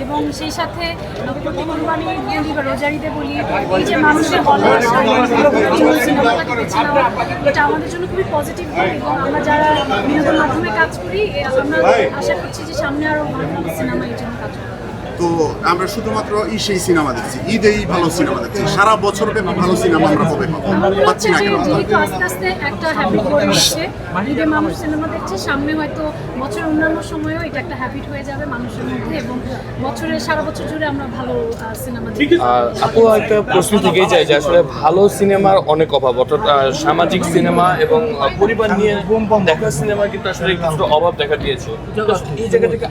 এবং সেই সাথে প্রতিবন্ধী রোজারিতে বলি এই যে মানুষের এটা আমাদের জন্য খুবই পজিটিভ এবং আমরা যারা বিনোদন মাধ্যমে কাজ করি আমরা আশা করছি যে সামনে আরো ভালো ভালো সিনেমা এই জন্য কাজ করবো। তো আমরা শুধুমাত্র সেই সিনেমা দেখছি, ঈদেই ভালো সিনেমা দেখছি, সারা বছর ভালো সিনেমা আমরা কবে পাচ্ছি না কেন? যেহেতু আস্তে আস্তে একটা হ্যাবিট গড়ে উঠছে, ঈদে মানুষ সিনেমা দেখছে, সামনে হয়তো বছরের অন্যান্য সময়ও এটা একটা হ্যাবিট হয়ে যাবে মানুষের মধ্যে এবং বছরের সারা বছর জুড়ে আমরা ভালো সিনেমা দেখি। আপু একটা প্রশ্ন থেকেই যায় যে আসলে ভালো সিনেমার অনেক অভাব, অর্থাৎ সামাজিক সিনেমা এবং পরিবার নিয়ে দেখা সিনেমা কিন্তু আসলে কিছুটা অভাব দেখা দিয়েছে। এই জায়গা থেকে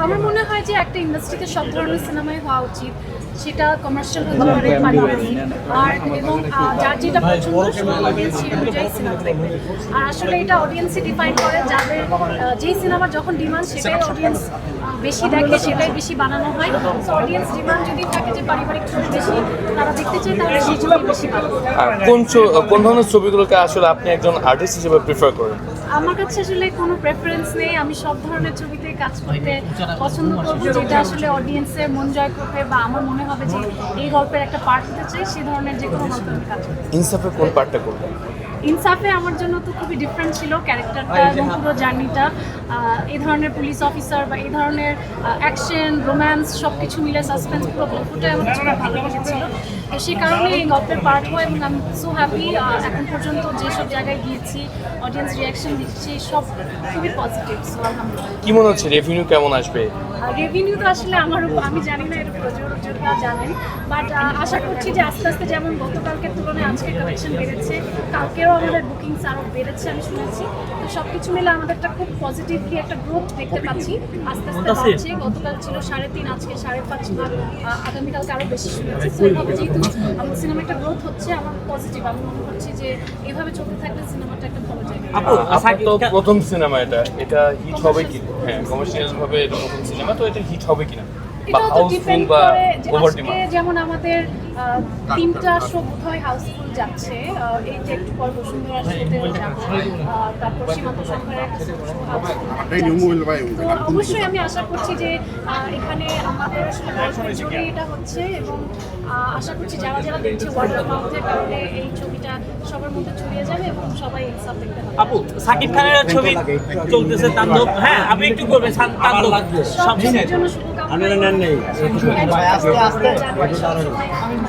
আমার মনে হয় যে একটা ইন্ডাস্ট্রিতে সব ধরনের সিনেমাই হওয়া উচিত, সেটা কমার্শিয়াল হতে পারে, পারিবারিক আর এবং যার যেটা পছন্দ সেই অডিয়েন্স সেই অনুযায়ী সিনেমা দেখবে। আর আসলে এটা অডিয়েন্সই ডিফাইন করে, যাদের যেই সিনেমার যখন ডিমান্ড সেটাই অডিয়েন্স বেশি দেখে, সেটাই বেশি বানানো হয়। সো অডিয়েন্স ডিমান্ড যদি থাকে যে পারিবারিক ছবি বেশি তারা দেখতে চায়, তাহলে সেই ছবি বেশি ভালো। কোন ধরনের ছবিগুলোকে আসলে আপনি একজন আর্টিস্ট হিসেবে প্রেফার করেন? আমার কাছে আসলে কোনো প্রেফারেন্স নেই, আমি সব ধরনের ছবিতে কাজ করতে পছন্দ করবো, যেটা আসলে অডিয়েন্সের মন জয় করবে বা আমার মনে হবে যে এই গল্পের একটা পার্ট হতে চাই, সেই ধরনের যে কোনো গল্পে আমি কাজ করবো। ইনসাফের কোন পার্টটা করবেন? ইনসাফে আমার জন্য তো খুবই ডিফারেন্ট ছিল ক্যারেক্টারটা এবং পুরো জার্নিটা। এই ধরনের পুলিশ অফিসার বা এই ধরনের অ্যাকশন, রোম্যান্স সব কিছু মিলে সাসপেন্স পুরো গল্পটাই আমার কাছে ভালো লেগেছিল। তো সেই কারণে এই গল্পের পার্ট হয় এবং আমি সো হ্যাপি। এখন পর্যন্ত যেসব জায়গায় গিয়েছি, অডিয়েন্স রিয়াকশন দিচ্ছি, সব খুবই পজিটিভ। সো আলহামদুলিল্লাহ। কি মনে হচ্ছে রেভিনিউ কেমন আসবে? রেভিনিউ তো আসলে আমি জানি না, এটা প্রযোজকরা জানেন, বাট আশা করছি যে আস্তে আস্তে যেমন গতকালকের তুলনায় আজকে কালেকশন বেড়েছে, কালকেও আমাদের বুকিংস আরও বেড়েছে আমি শুনেছি। তো সব কিছু মিলে আমাদের একটা খুব পজিটিভলি একটা গ্রোথ দেখতে পাচ্ছি, আস্তে আস্তে বাড়ছে। গতকাল ছিল 3.5, আজকে 5.5 ভাগ, আগামীকালকে আরও বেশি শুনেছি। তো এইভাবে যেহেতু আমাদের সিনেমা একটা গ্রোথ হচ্ছে, আমার পজিটিভ, আমি মনে করছি যে এইভাবে চলতে থাকলে সিনেমাটা একটা ভালো জায়গা। আপনার তো প্রথম সিনেমা, এটা হিট হবে কি? হ্যাঁ, কমার্শিয়াল ভাবে এটা প্রথম সিনেমা, তো এটা হিট হবে কিনা বা হাউসফুল বা ওভার ডিমান্ড? যেমন আমাদের 3টা শো বোধহয় হাউসফুল যাচ্ছে, এই যে একটু পর বসুন্ধরা শোতে যাবো, তারপর সীমান্ত সংঘের তো অবশ্যই আমি আশা করছি যে এখানে আমাদের আসলে গল্পের জোরে এটা হচ্ছে এবং আশা করছি যারা যারা দেখছে ওয়ার্ড অফ মাউথের কারণে এই ছবিটা সবার মধ্যে ছড়িয়ে যাবে এবং সবাই ইনসাফ দেখতে পাবে। আপু, সাকিব খানের ছবি চলতেছে তাণ্ডব, হ্যাঁ আপনি একটু করবেন তাণ্ডব, সবার জন্য শুভকামনা।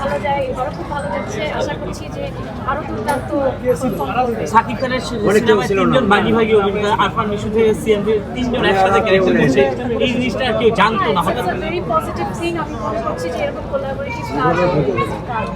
ভালো যায়, এবারও খুব ভালো যাচ্ছে, আশা করছি যে আরো দুর্দান্ত পারফর্ম করবে। সাকিব খানের সিনেমায় 3জন ভাগি অভিনেতা, আরফান মিশু থেকে সিএমভি 3জন একসাথে ক্যারেক্টার করছে, এই জিনিসটা কেউ জানতো না। ভেরি পজিটিভ থিং, আমি মনে করছি যে এরকম কোলাবোরেটিভ কাজ